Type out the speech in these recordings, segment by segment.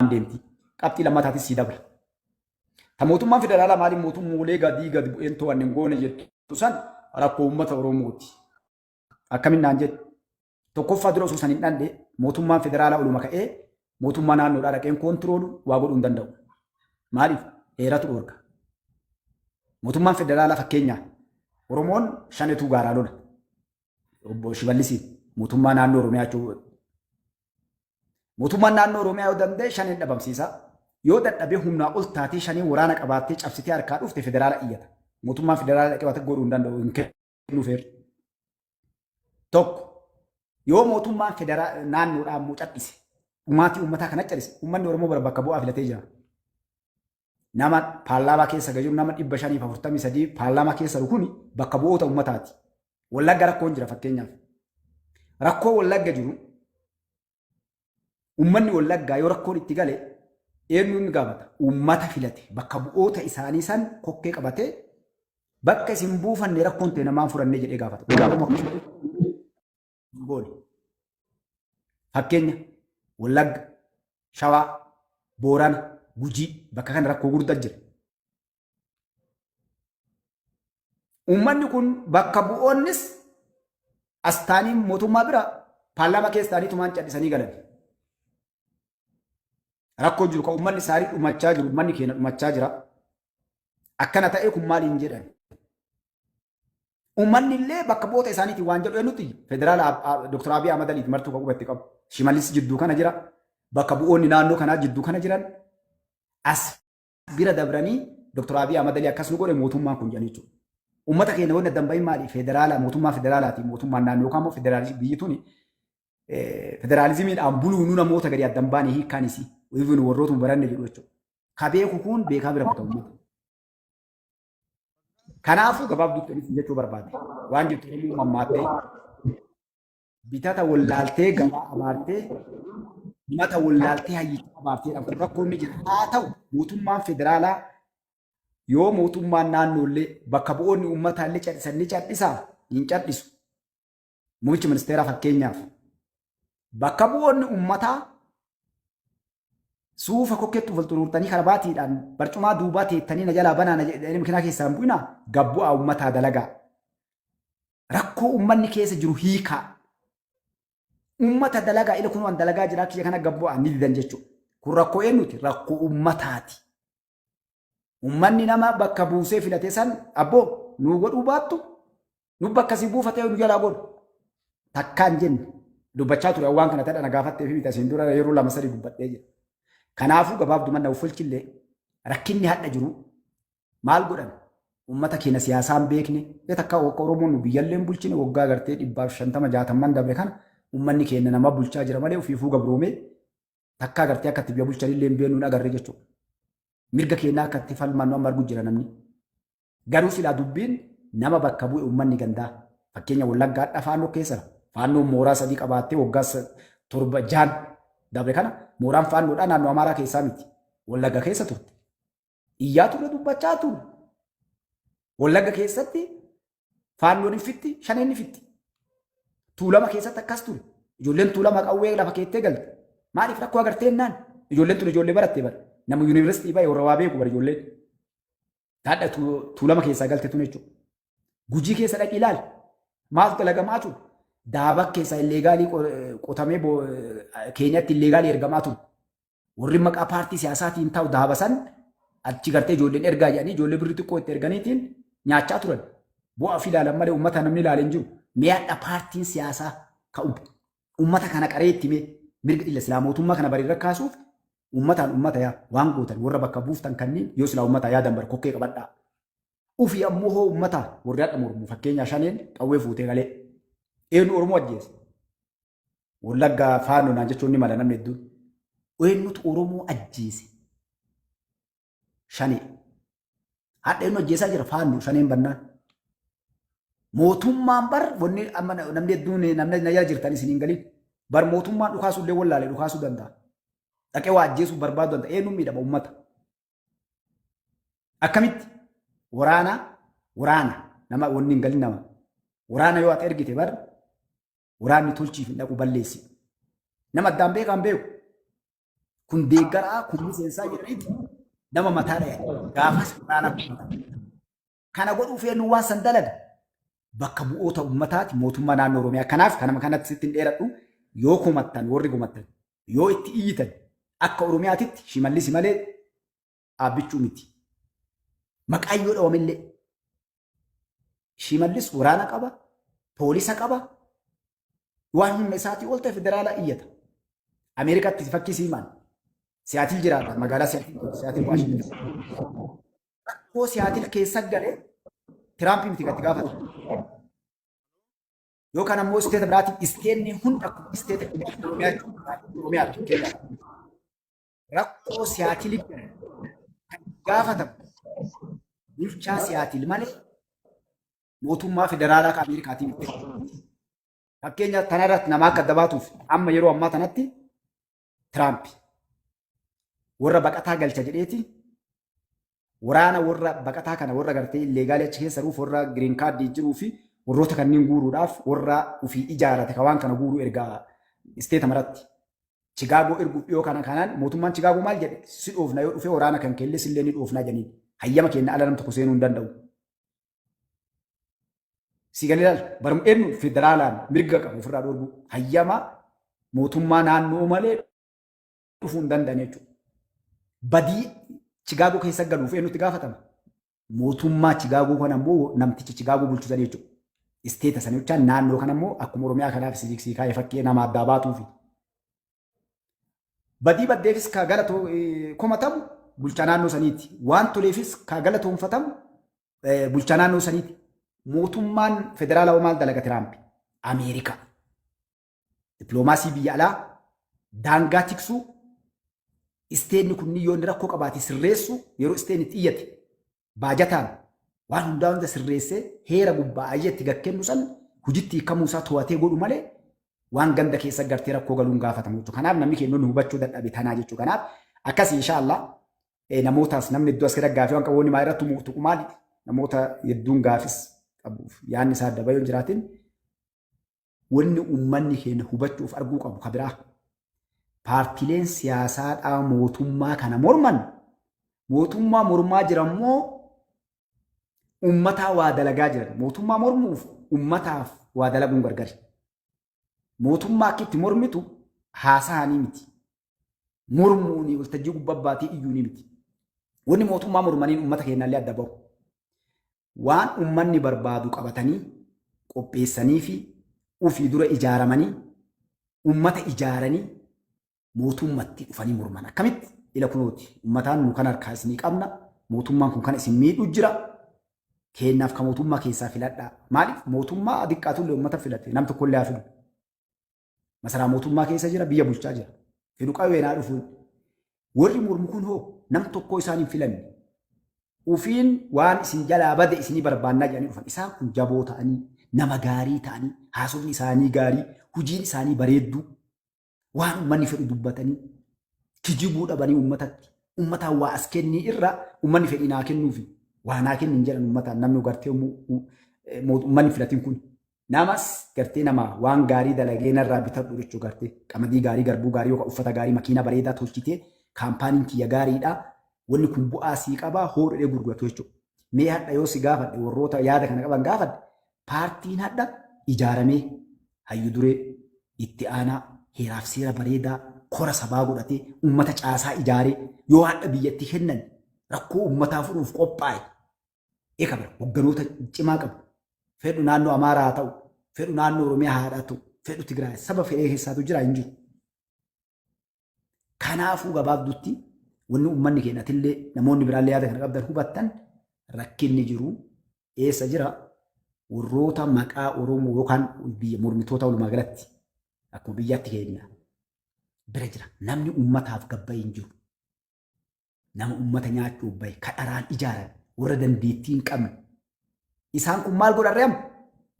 deemti. Qabxii lammataatis sii dabra. Ta mootummaan federaalaa maaliin mootummoolee gadi bu'een to'anne hin goone jettu san rakkoo uummata Oromooti. Akkamiin naan jedhu tokkoffaa dura osoo san hin dhandhe mootummaan federaalaa oluma ka'ee mootummaa naannoodhaa dhaqeen koontiroolu waa godhuu hin danda'u. Maaliif? Heeratu dhoorga. Mootummaan federaalaa fakkeenyaa Oromoon shanetu gaaraa lola. Obbo Shiballisiin mootummaa naannoo Oromiyaa jechuudha. Mootummaan naannoo Oromiyaa yoo danda'e shaneen dhabamsiisa. Yoo dadhabee humnaa ol taatee shaneen waraana qabaattee cabsitee harkaa dhufte federaala iyyata. Mootummaan federaalaa dhaqee waan godhuu hin danda'u hin kennuufeer. Tokko yoo mootummaan naannoodhaa immoo cadhise dhumaatii uummataa kana cadhise uummanni Oromoo bara bakka bu'aa filatee jira. Nama paarlaamaa keessa gajiru nama 543 paarlaamaa keessa rukuni bakka bu'oota uummataati. Wallagga rakkoon jira fakkeenyaaf. Rakkoo Wallagga jiru uummanni Wallaggaa yoo rakkoon itti gale eenyuun gaafata? Uummata filate bakka bu'oota isaanii san kokkee qabatee bakka isin buufanne rakkoon ta'e namaan furannee jedhee gaafata. Fakkeenya Wallagga, Shawaa, Boorana, Gujii bakka kana rakkoo guddaa jira. Uummanni kun bakka bu'oonnis astaanii mootummaa bira paarlaamaa keessaanii tumaan cadhisanii galan. Rakkoo jiru kan uummanni isaanii dhumachaa jiru, uummanni keenya dhumachaa jira. Akkana ta'ee kun maaliin jedhan? Uummanni illee bakka bu'oota isaaniitiin waan jedhu nuti federaala Dr. Abiy Ahmad Aliiti martuu kan qubatti qabu. Shimallis jidduu kana jira. Bakka bu'oonni naannoo kanaa jidduu kana jiran as bira dabranii Dr. Abiy Ahmad Ali akkas nu godhe mootummaan kun jedhan jechuudha. Uummata keenya wanti damba'iin maali? Federaala mootummaa federaalaati mootummaan naannoo yookaan immoo federaalizimii biyyi tuni federaalizimiidhaan buluu nu namoota gadi addan baanii hiikkaan isii even warroota baranne jedhu jechuudha. Ka beeku kun beekaa bira kutaa uummata. Kanaafuu gabaabduutti jechuu barbaade waan jirtu ilmi mammaattee bitata wallaaltee gabaa abaartee mata wallaaltee hayyicha abaartee rakkoon ni jira. Haa ta'u mootummaan federaalaa yoo mootummaan naannoollee bakka bu'oonni uummataa illee cadhisan ni cadhisaa hin cadhisu. Muummichi ministeeraa fakkeenyaaf bakka bu'oonni uummataa suufa kokkeetti walxuruurtanii karabaatiidhaan barcumaa duubaa teettanii na jalaa banaa jedhanii makiinaa keessaan bu'inaa gabbu'aa uummataa dalagaa. Rakkoo uummanni keessa jiru hiikaa. Uummata dalagaa ila kun waan dalagaa jira kiyya kana gabbu'aa ni didan jechuudha. Kun rakkoo eenyuti? Rakkoo uummataati. Uummanni nama bakka buusee filatee san abboo nu godhuu baattu nu bakka si buufatee nu jalaa godhu. Takkaan jenne dubbachaa ture waan kana tadha na gaafattee fi bitasiin dura yeroo lama sadii dubbadhee jira. Kanaafuu gabaabduman na ufulchillee rakkinni hadha jiru maal godhan uummata keenya siyaasaan beekne takka Oromoon nu biyyalleen bulchine waggaa gartee 150-60 dabre kana uummanni keenya nama bulchaa jira malee ofiifuu gabroomee takka gartee akka itti biyya bulchanillee beeknu agarre jechuudha. Mirga keenyaa akka itti falmannu amma arguu jira namni. Garuu silaa dubbiin nama bakka bu'e uummanni gandaa fakkeenya Wallaggaa faannoo keessa faannoon mooraa 3 qabaattee waggaa 7-6 dabre kana mooraan faannoodhaa naannoo Amaaraa keessaa miti. Wallagga keessa turte. Iyyaa ture dubbachaa ture. Wallagga keessatti faannoon hin fitti, shaneen hin fitti. Tuulama keessatti akkas ture. Ijoolleen tuulama qawwee lafa keettee galte. Maaliif rakkoo agartee naan? Ijoolleen tun ijoollee barattee bara. Nama yuunivarsiitii baay'ee warra waa beeku bara ijoolleen. Taadha tuulama keessaa galte tun jechuudha. Gujii keessa dhaqi ilaali. Maal dalagamaa ture? Daaba keessaa illegaalii qotamee keenyatti illegaalii ergamaa ture. Warri maqaa paartii siyaasaatiin ta'u daaba san achi gartee ijoolleen ergaa jedhanii ijoollee birrii xiqqoo itti erganiitiin nyaachaa turan. Bu'aa fi ilaalan malee uummata namni ilaalee hin jiru. Mi'aadha paartiin siyaasaa ka'u. Uummata kana qaree itti mee mirga dhilla silaa mootummaa kana bareeda kaasuuf uummataan uummata yaa waan gootan warra bakka buuftan kanneen yoo silaa uummata yaadan bara kokkee qabadhaa. Ufii ammoo hoo uummataa warri hadha mormu fakkeenyaa shaneen qawwee fuutee galee. Eenyu Oromoo ajjeese? Wallaggaa faanoo naan jechuun ni mala namni hedduun. Eenyutu Oromoo ajjeese? Shanee. Hadha eenyu ajjeesaa jira faanoo shaneen bannaan. Mootummaan bar wanni amma namni hedduun namni na jirtan isin hin galiin. Bar mootummaan dhukaasuu illee wallaalee dhukaasuu danda'a. Dhaqee waa ajjeesuu barbaadu danda'a. Eenyuun miidhama uummata. Akkamitti? Waraana nama wanni hin galin nama. Waraana yoo ati ergite bar waraanni tolchiif hin dhaqu balleessi. Nama addaan beekaan beeku. kun deeggaraa kun miseensaa jedhaniiti nama mataa dha'e gaafas waraana kana godhuuf eenyu waan san dalaga bakka bu'oota ummataati mootummaa naannoo Oromiyaa. Kanaaf kanama kanatti sittin dheeradhu yoo kumattan warri kumattan yoo itti iyyitan akka Oromiyaatitti Shimallisi malee dhaabbichuu miti. Maqaan yoo dhawamillee Shimallis waraana qaba, poolisa qaba, waan humna isaatii ol ta'e federaalaa iyyata. Ameerikaatti fakkii siimaan Siyaatil jiraata magaalaa Siyaatil Waashingitan. Rakkoo Siyaatil keessa galee Tiraamp miti gatti gaafata. Yookaan ammoo isteeta biraatiin isteenni hunda akkuma isteeta Oromiyaa kenna. Rakkoo Siyaatil kan gaafatamu bulchaa Siyaatil malee mootummaa federaalaa kan Ameerikaatiin miti. Fakkeenya tanarratti nama akka dabaatuuf amma yeroo ammaa tanatti Tiraamp warra baqataa galcha jedheeti waraana warra baqataa kana warra gartee illeegaalii achi keessa ruuf warra giriin kaardii jiruu fi warroota kanneen guuruudhaaf warra ufii ijaarate ka waan kana guuruu ergaa isteeta maratti Chicaagoo erguuf dhiyoo kana kanaan mootummaan Chicaagoo maal jedhe si dhoofna yoo dhufee waraana kan keelles illee ni dhoofnaa jedhaniin hayyama keenya ala nam tokko seenuu hin danda'u. Sigalilal barum eenyu federaalaan mirga qabu ofirraa dhorgu hayyama mootummaa naannoo malee dhufuu hin danda'an jechuudha. Badii Chicaagoo keessa galuuf eenyutti gaafatama? Mootummaa Chicaagoo kana immoo namtichi Chicaagoo bulchu sana jechuudha. Isteeta sana jechaan naannoo kana immoo akkuma Oromiyaa kanaaf sijiksii kaayee fakkii nama addaa baatuufi. Badii baddeefis ka galatoo komatamu bulchaa naannoo saniiti. Waan toleefis ka galatoonfatamu bulchaa naannoo saniiti. Mootummaan federaalaa maal dalaga Tiraamp? Ameerikaa. Dippiloomaasii biyya alaa daangaa tiksuu isteenni kunni yoo inni rakkoo qabaate sirreessu yeroo isteenni itti iyyate baajataan waan hundaa hunda sirreessee heera gubbaa ayyeetti gakkennu san hojiitti hiikamuu isaa to'atee godhu malee waan ganda keessa gartee rakkoo galuun gaafatamu jechuudha. Kanaaf namni keenya nu hubachuu dadhabe tanaa jechuudha. Kanaaf akkasii inshaallah namootaas namni iddoo asirra gaafii waan qabu maa irratti tuqu maali namoota hedduun gaafis qabuuf yaadni isaa adda bayoon jiraatin wanni uummanni keenya hubachuuf arguu qabu kabiraa. Paartileen siyaasaadhaa mootummaa kana morman mootummaa mormaa jirammoo uummataa waa dalagaa jiran mootummaa mormuuf uummataaf waa dalaguun gargari. Mootummaa akkitti mormitu haasa'anii miti. Mormuuni waltajjii gubbaatii iyyuuni miti. Wanni mootummaa mormaniin uummata keenyallee adda bahu. Waan uummanni barbaadu qabatanii qopheessanii fi ufii dura ijaaramanii uummata ijaaranii mootummatti dhufanii morman. Akkamitti ila kunooti uummataan nu kan harkaa isinii qabna mootummaan kun kan isin miidhu jira keenyaaf ka mootummaa keessaa filadhaa. Maaliif mootummaa xiqqaatullee uummata filate nam tokkollee haa filu. Masaraa mootummaa keessa jira biyya bulchaa jira. Fidu qawweenaa dhufuun warri mormu kun hoo nam tokko isaan hin filanne. Ufiin waan isin jalaa bade isinii barbaannaa jedhanii dhufan. Isaan kun jaboo ta'anii nama gaarii ta'anii haasofni isaanii gaarii hojiin isaanii bareedduu waan uummanni fedhu dubbatanii kijibuu dhabanii uummatatti uummataan waa as kennii irra uummanni fedhii naa kennuufi waa naa kennin jedhan uummataan namni gartee uummanni filatiin kun namas gartee nama waan gaarii dalagee narraa bitadhu jechuu gartee qamadii gaarii garbuu gaarii yookaan uffata gaarii makiina bareedaa tolchitee kaampaaniin kiyya gaariidha wanni kun bu'aa sii qabaa hoodhee gurguratu jechuudha. Mee hadha yoo si gaafadhe warroota yaada kana qaban gaafadhe paartiin hadha ijaaramee hayyu duree itti aanaa heeraaf seera bareedaa kora sabaa godhatee uummata caasaa ijaaree yoo hadha biyyatti kennan rakkoo uummataa furuuf qophaa'e eekabara hogganoota cimaa qabu fedhu naannoo Amaaraa haa ta'u fedhu naannoo Oromiyaa haa ta'u fedhu Tigraay saba fedhee keessaatu jira hin jiru. Kanaafuu gabaabduutti wanni uummanni keenyatillee namoonni biraallee yaada kana qabdan hubattan rakkinni jiru eessa jira warroota maqaa Oromoo yookaan biyya mormitoota walumaa galatti akkuma biyyaatti keenya bira jira namni uummataaf gabbayee hin jiru. Nama uummata nyaachuuf bahe kadharaan ijaaran warra dandeettii hin qabne. Isaan kun maal godhan re'am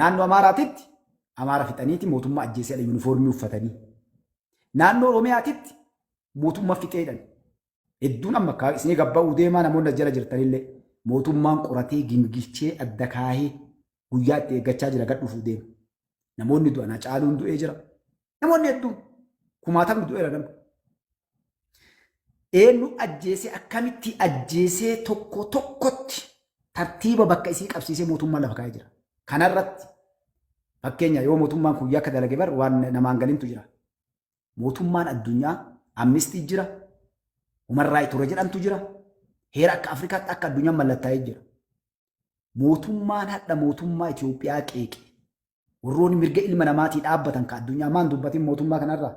naannoo Amaaraatitti Amaara fixaniiti mootummaa ajjeesee yuunifoormii uffatanii. Naannoo Oromiyaatitti mootummaa fixeedhan. Hedduun amma akka isinii gabba'uu deemaa namoonni jala jirtanillee mootummaan qoratee gingilchee adda kaahee guyyaa itti eeggachaa jira gad dhufuu deema. Namoonni du'an Hacaaluun du'ee jira. Namoonni hedduun kumaatamni du'eera namni. eenyu ajjeesee akkamitti ajjeesee tokko tokkotti tartiiba bakka isii qabsiisee mootummaa lafa kaa'ee jira. Kanarratti fakkeenya yoo mootummaan kun yakka dalage bar waan namaan galintu jira. Mootummaan addunyaa amnistii jira. Human Rights ture jedhamtu jira. Heera akka Afrikaatti akka addunyaan mallattaa'ee jira. Mootummaan hadha mootummaa Itoophiyaa qeeqe. Warroonni mirga ilma namaatii dhaabbatan ka addunyaa maan dubbatiin mootummaa kanarraa.